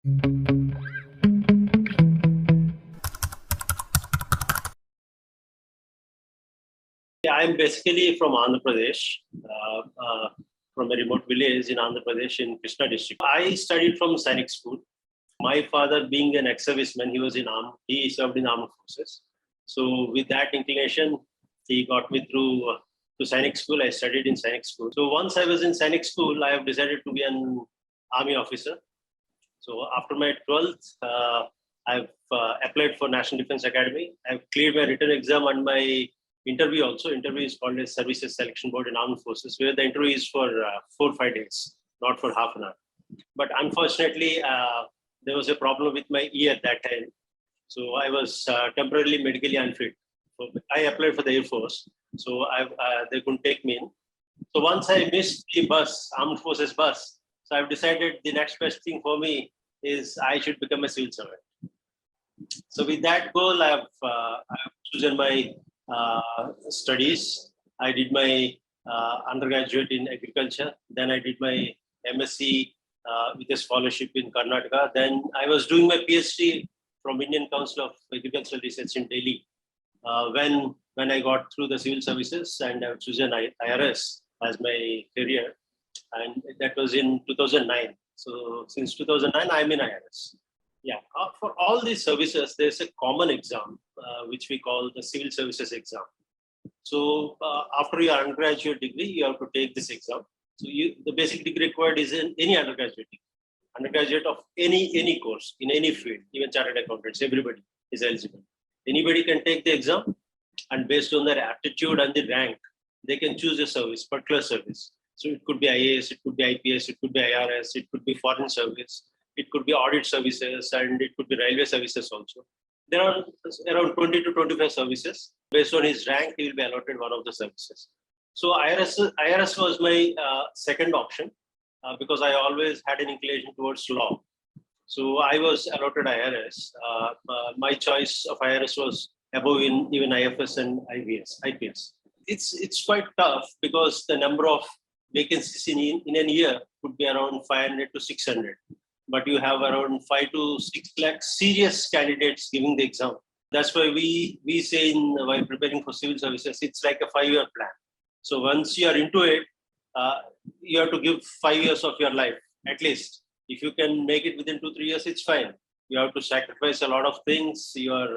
Yeah, I'm basically from Andhra Pradesh, from a remote village in Andhra Pradesh in Krishna district. I studied from Sainikschool. My father, being an ex-serviceman, he was in he served in armed forces. So with that inclination, he got me through to Sainikschool. I studied in Sainikschool. So once I was in Sainikschool, I have decided to be an army officer. So after my 12th, I've applied for National Defense Academy. I've cleared my written exam and my interview also. Interview is called as Services Selection Board in Armed Forces, where the interview is for 4 or 5 days, not for half an hour. But unfortunately, there was a problem with my ear that time. So I was temporarily medically unfit. So I applied for the Air Force. So they couldn't take me in. So once I missed the bus, Armed Forces bus, so I've decided the next best thing for me is I should become a civil servant. So with that goal, I've chosen my studies. I did my undergraduate in agriculture. Then I did my MSc with a scholarship in Karnataka. Then I was doing my PhD from Indian Council of Agricultural Research in Delhi. When I got through the civil services, and I've chosen IRS as my career, and that was in 2009. So since 2009, I'm in IRS. Yeah, for all these services, there's a common exam, which we call the civil services exam. So after your undergraduate degree, you have to take this exam. So the basic degree required is in any undergraduate degree. Undergraduate of any course, in any field, even chartered accountants, everybody is eligible. Anybody can take the exam, and based on their aptitude and the rank, they can choose a service, particular service. So it could be IAS, it could be IPS, it could be IRS, it could be foreign service, it could be audit services, and it could be railway services also. There are around 20 to 25 services. Based on his rank, he will be allotted one of the services. So IRS was my second option because I always had an inclination towards law. So I was allotted IRS. My choice of IRS was above in even IFS and IPS. It's quite tough because the number of vacancies in a year could be around 500 to 600. But you have around 5 to 6 lakh serious candidates giving the exam. That's why we say while preparing for civil services, it's like a 5-year plan. So once you are into it, you have to give 5 years of your life, at least. If you can make it within 2-3 years, it's fine. You have to sacrifice a lot of things. Your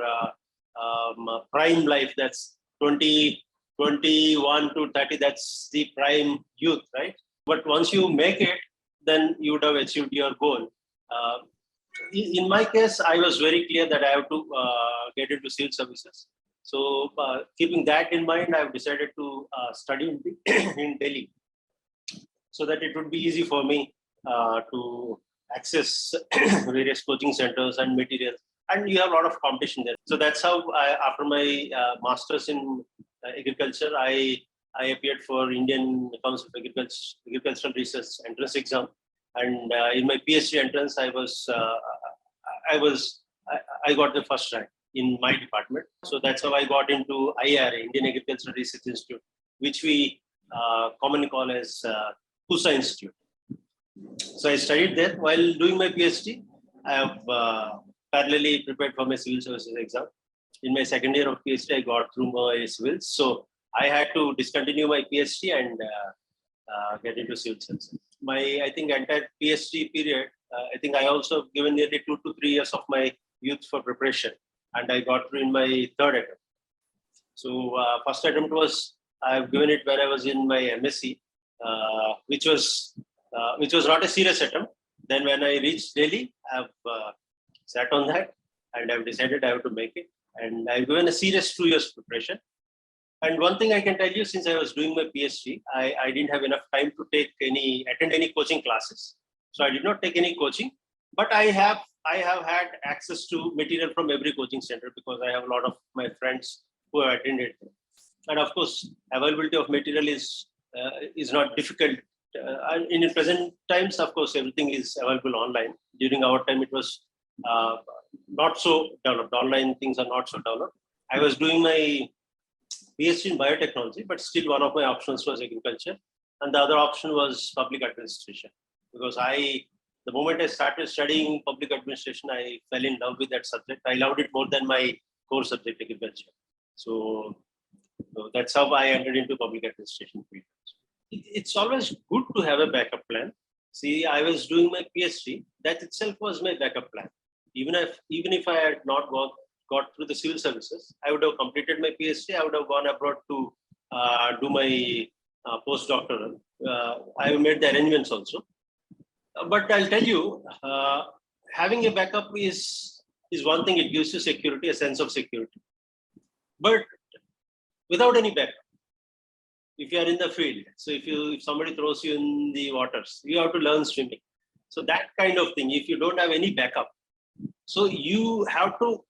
prime life, that's 21 to 30, that's the prime youth, right? But once you make it, then you would have achieved your goal. In my case, I was very clear that I have to get into civil services. So keeping that in mind, I have decided to study in Delhi, so that it would be easy for me to access various coaching centers and materials. And you have a lot of competition there. So that's how after my master's in agriculture, I appeared for Indian Council of Agricultural Research entrance exam. And in my PhD entrance, I got the first rank in my department. So that's how I got into IRA, Indian Agricultural Research Institute, which we commonly call as KUSA Institute. So I studied there. While doing my PhD, I have parallelly prepared for my civil services exam. In my second year of PhD, I got through my civils. So I had to discontinue my PhD and get into civil services. I think entire PhD period, I think I also given nearly 2 to 3 years of my youth for preparation, and I got through in my third attempt. So first attempt was, I've given it when I was in my MSc, which was not a serious attempt. Then when I reached Delhi, I've sat on that, and I've decided I have to make it. And I've given a serious 2 years preparation. And one thing I can tell you, since I was doing my PhD, I didn't have enough time to attend any coaching classes. So I did not take any coaching, but I have had access to material from every coaching center because I have a lot of my friends who have attended. And of course, availability of material is not difficult. In present times, of course, everything is available online. During our time, it was not so developed. Online things are not so developed. I was doing my Ph.D. in biotechnology, but still one of my options was agriculture. And the other option was public administration, because I The moment I started studying public administration, I fell in love with that subject. I loved it more than my core subject, agriculture. So that's how I entered into public administration field. It's always good to have a backup plan. See, I was doing my PhD. That itself was my backup plan. Even if I had not got through the civil services, I would have completed my PhD. I would have gone abroad to do my postdoctoral. I have made the arrangements also. But I'll tell you, having a backup is one thing. It gives you security, a sense of security. But without any backup, if you are in the field, so if somebody throws you in the waters, you have to learn swimming. So that kind of thing, if you don't have any backup, so you have to,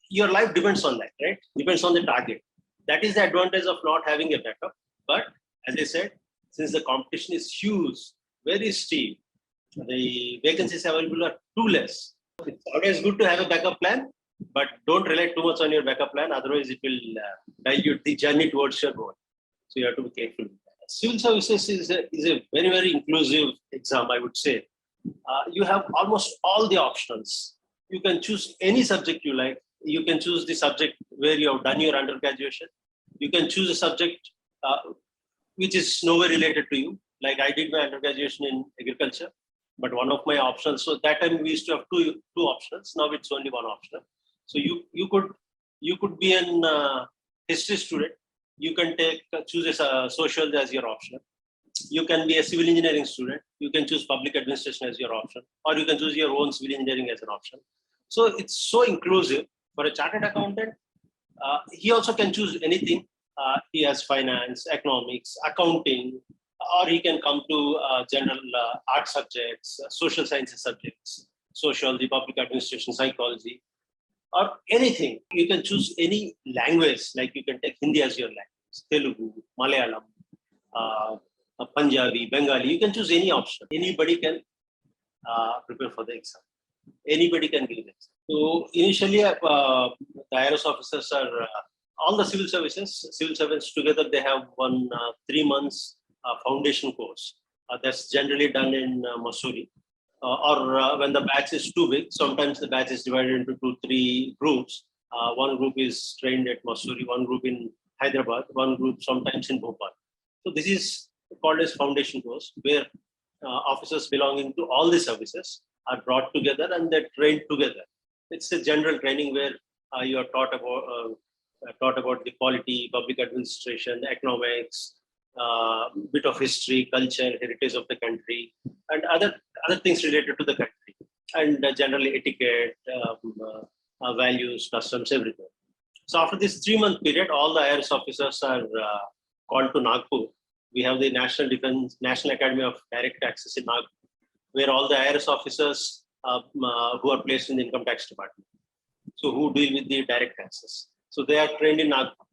your life depends on that, right? Depends on the target. That is the advantage of not having a backup. But as I said, since the competition is huge, very steep, the vacancies available are too less. It's always good to have a backup plan, but don't rely too much on your backup plan. Otherwise, it will dilute the journey towards your goal. So you have to be careful. Civil services is a very, very inclusive exam, I would say. You have almost all the options. You can choose any subject you like. You can choose the subject where you have done your undergraduation. You can choose a subject which is nowhere related to you. Like I did my undergraduation in agriculture, but one of my options. So that time we used to have two options. Now it's only one option. So you could be an history student. You can choose a social as your option. You can be a civil engineering student. You can choose public administration as your option, or you can choose your own civil engineering as an option. So it's so inclusive. For a chartered accountant, he also can choose anything. He has finance, economics, accounting, or he can come to general art subjects, social sciences subjects, sociology, public administration, psychology, or anything. You can choose any language, like you can take Hindi as your language, Telugu, Malayalam, Punjabi, Bengali. You can choose any option. Anybody can prepare for the exam. Anybody can give it. So initially, the IRS officers are all the civil servants together. They have one 3 months foundation course. That's generally done in Missouri. Or when the batch is too big, sometimes the batch is divided into 2-3 groups. One group is trained at Missouri, one group in Hyderabad, one group sometimes in Bhopal. So this is called as foundation course, where officers belonging to all the services are brought together and they're trained together. It's a general training where you are taught about the polity, public administration, economics, bit of history, culture, heritage of the country, and other things related to the country, and generally etiquette, values, customs, everything. So after this 3-month period, all the IRS officers are called to Nagpur. We have the National Academy of Direct Taxes in Nagpur, where all the IRS officers who are placed in the Income Tax Department, so who deal with the direct taxes. So they are trained in Nagpur.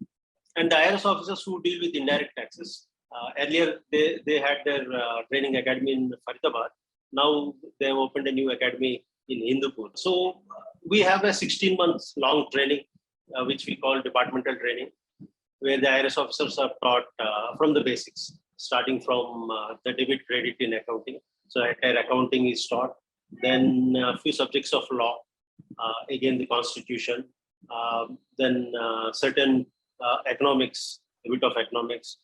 And the IRS officers who deal with indirect taxes, earlier they had their training academy in Faridabad. Now they have opened a new academy in Hindupur. So we have a 16 months long training, which we call departmental training, where the IRS officers are taught from the basics, starting from the debit credit in accounting. So entire accounting is taught. Then a few subjects of law, again the constitution, then certain economics, a bit of economics.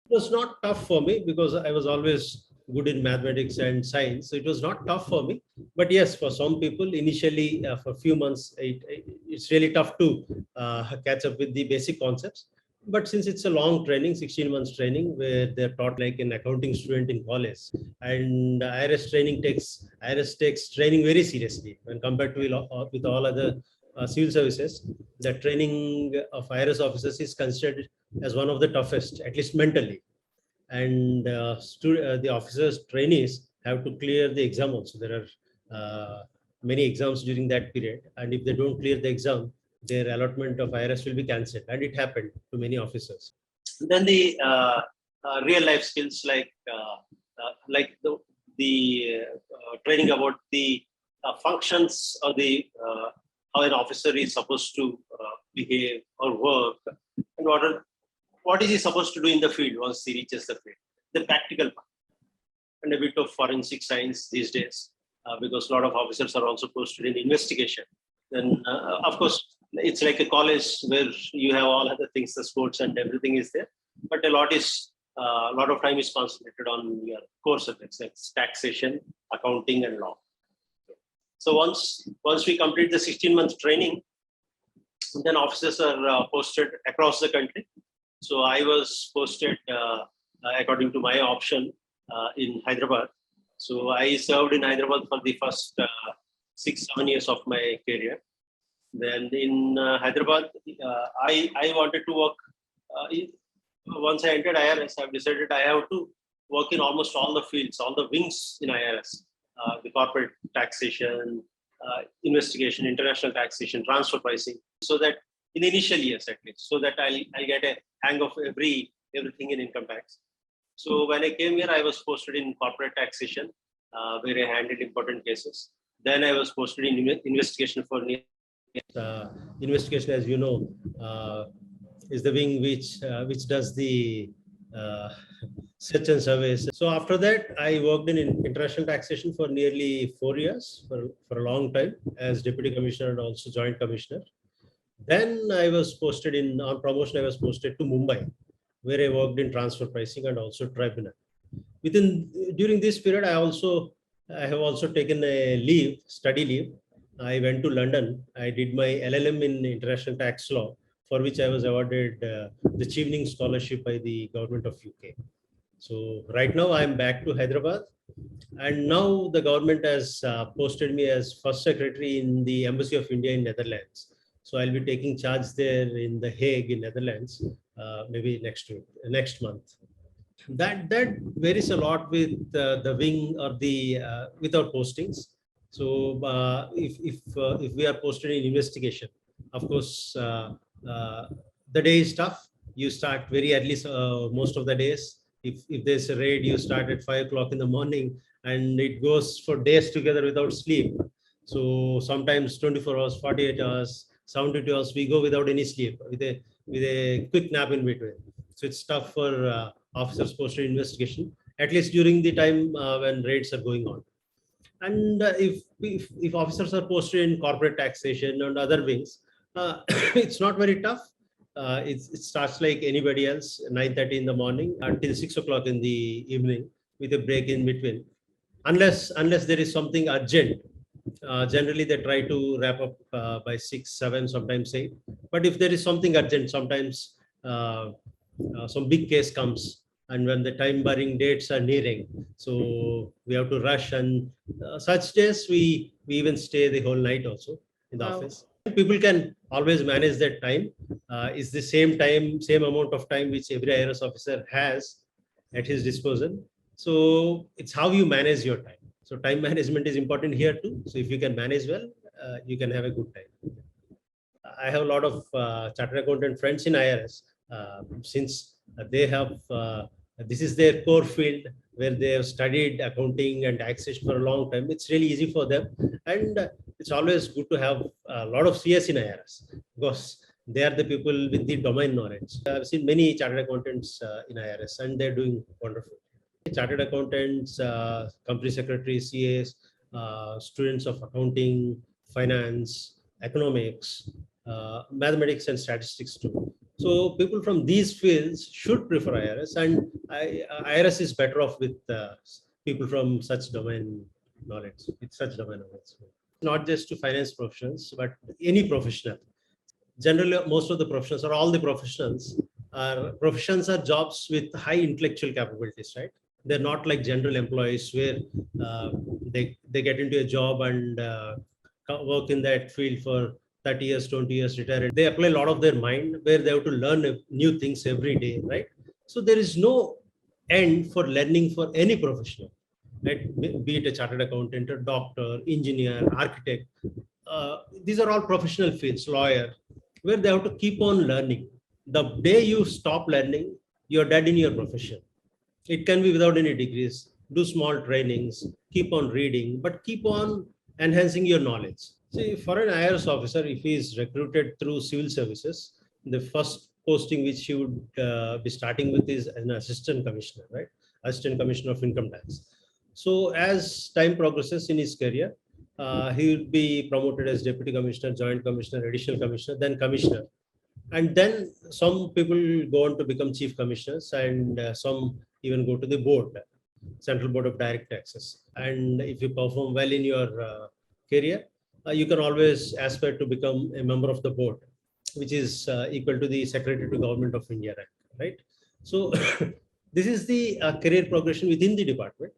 It was not tough for me because I was always good in mathematics and science. So it was not tough for me. But yes, for some people, initially for a few months, it's really tough to catch up with the basic concepts. But since it's a long training, 16 months training, where they're taught like an accounting student in college, and IRS takes training very seriously when compared to with all other civil services. The training of IRS officers is considered as one of the toughest, at least mentally. And the officers trainees have to clear the exam also. There are many exams during that period, and if they don't clear the exam, their allotment of IRS will be cancelled, and it happened to many officers. Then the real life skills like the training about the functions or the how an officer is supposed to behave or work, and what is he supposed to do in the field once he reaches the field, the practical part. and a bit of forensic science these days, because a lot of officers are also posted in investigation. Then, of course, it's like a college where you have all other things, the sports and everything is there, but a lot of time is concentrated on your core subjects, like taxation, accounting, and law. So once we complete the 16-month training, then officers are posted across the country. So I was posted according to my option in Hyderabad. So I served in Hyderabad for the first 6-7 years of my career. Then in Hyderabad, I wanted to work. Once I entered IRS, I've decided I have to work in almost all the fields, all the wings in IRS, the corporate taxation, investigation, international taxation, transfer pricing, so that in the initial years at least, so that I'll get a hang of everything in income tax. So when I came here, I was posted in corporate taxation, where I handled important cases. Then I was posted in investigation for investigation, as you know, is the wing which does the search and surveys. So after that, I worked in international taxation for nearly 4 years, for a long time, as deputy commissioner and also joint commissioner. Then I was posted on promotion, I was posted to Mumbai, where I worked in transfer pricing and also tribunal. During this period, I have also taken a study leave. I went to London. I did my LLM in international tax law, for which I was awarded the Chevening Scholarship by the government of UK. So right now I'm back to Hyderabad, and now the government has posted me as Firstsecretary in the Embassy of India in Netherlands. So I'll be taking charge there in the Hague in Netherlands, maybe next month. That varies a lot with the wing or with our postings. So if we are posted in investigation, of course, the day is tough. You start very early most of the days. If there's a raid, you start at 5 o'clock in the morning, and it goes for days together without sleep. So sometimes 24 hours, 48 hours, 72 hours, we go without any sleep with a quick nap in between. So it's tough for officers posted in investigation, at least during the time when raids are going on. And if officers are posted in corporate taxation and other wings, it's not very tough. It starts like anybody else, 9:30 in the morning until 6 o'clock in the evening, with a break in between. Unless there is something urgent, generally they try to wrap up by 6, 7, sometimes 8. But if there is something urgent, sometimes some big case comes, and when the time-barring dates are nearing, so we have to rush. And such days, we even stay the whole night also in the office. People can always manage that time. It's the same amount of time which every IRS officer has at his disposal. So it's how you manage your time. So time management is important here too. So if you can manage well, you can have a good time. I have a lot of chartered accountant friends in IRS, since they have this is their core field where they have studied accounting and taxation for a long time. It's really easy for them, and it's always good to have a lot of CS in IRS, because they are the people with the domain knowledge. I've seen many chartered accountants in IRS, and they're doing wonderful. Chartered accountants, company secretaries, CAs, students of accounting, finance, economics, mathematics and statistics too. So people from these fields should prefer IRS, and IRS is better off with people from such domain knowledge, Not just to finance professionals, but any professional. Generally, most of the professionals, or all the professions are jobs with high intellectual capabilities, right? They're not like general employees where they get into a job and work in that field for 30 years, 20 years, retire. They apply a lot of their mind, where they have to learn new things every day, right? So there is no end for learning for any professional, right? Be it a chartered accountant, a doctor, engineer, architect. These are all professional fields, lawyer, where they have to keep on learning. The day you stop learning, you're dead in your profession. It can be without any degrees. Do small trainings, keep on reading, but keep on enhancing your knowledge. See, for an IRS officer, if he is recruited through civil services, the first posting which he would be starting with is an assistant commissioner, right? Assistant Commissioner of Income Tax. So as time progresses in his career, he will be promoted as deputy commissioner, joint commissioner, additional commissioner, then commissioner. And then some people go on to become chief commissioners, and some even go to the board, Central Board of Direct Taxes. And if you perform well in your career, you can always aspire to become a member of the board, which is equal to the Secretary to Government of India rank, right? So this is the career progression within the department.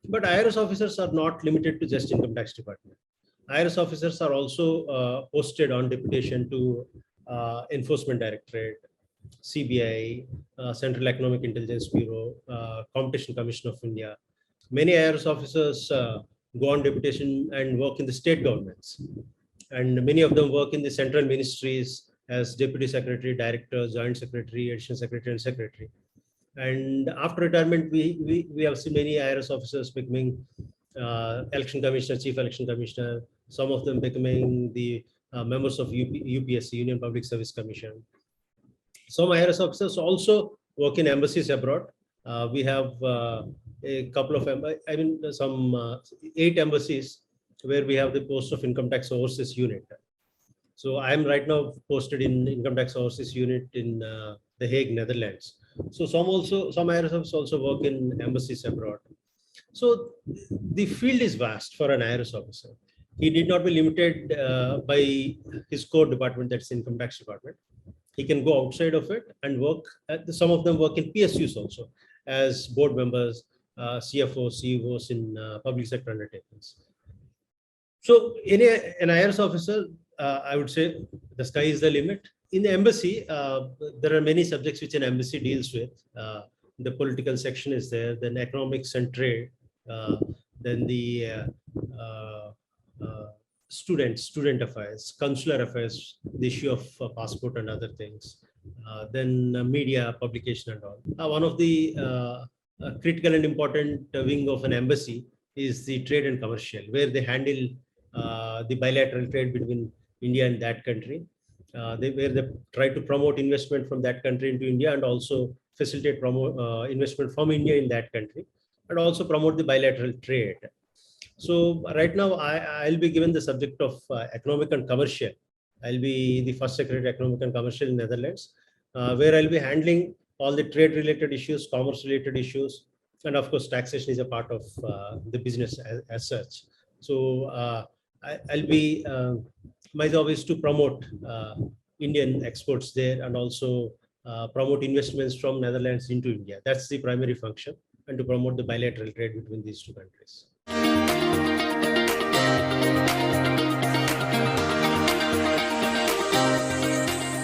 But IRS officers are not limited to just Income Tax Department. IRS officers are also posted on deputation to Enforcement Directorate, CBI, Central Economic Intelligence Bureau, Competition Commission of India. Many IRS officers go on deputation and work in the state governments. And many of them work in the central ministries as Deputy Secretary, Director, Joint Secretary, Additional Secretary, and Secretary. And after retirement, we have seen many IRS officers becoming election commissioner, chief election commissioner, some of them becoming the members of UPSC, Union Public Service Commission. Some IRS officers also work in embassies abroad. We have a couple of, some 8 embassies where we have the post of Income Tax Overseas Unit. So I'm right now posted in Income Tax Overseas Unit in The Hague, Netherlands. So some IRS officers also work in embassies abroad. So the field is vast for an IRS officer. He need not be limited by his core department, that's Income Tax Department. He can go outside of it and work. Some of them work in PSUs also as board members, CFOs, CEOs in public sector undertakings. So in an IRS officer, I would say the sky is the limit. In the embassy, there are many subjects which an embassy deals with. The political section is there, then economics and trade, then the student affairs, consular affairs, the issue of passport and other things, then media, publication and all. One of the critical and important wing of an embassy is the trade and commercial, where they handle the bilateral trade between India and that country, where they try to promote investment from that country into India and also facilitate investment from India in that country, and also promote the bilateral trade. So right now, I'll be given the subject of economic and commercial. I'll be the first secretary economic and commercial in Netherlands, where I'll be handling all the trade-related issues, commerce-related issues, and of course, taxation is a part of the business as such. So I'll be, my job is to promote Indian exports there and also promote investments from Netherlands into India. That's the primary function, and to promote the bilateral trade between these two countries.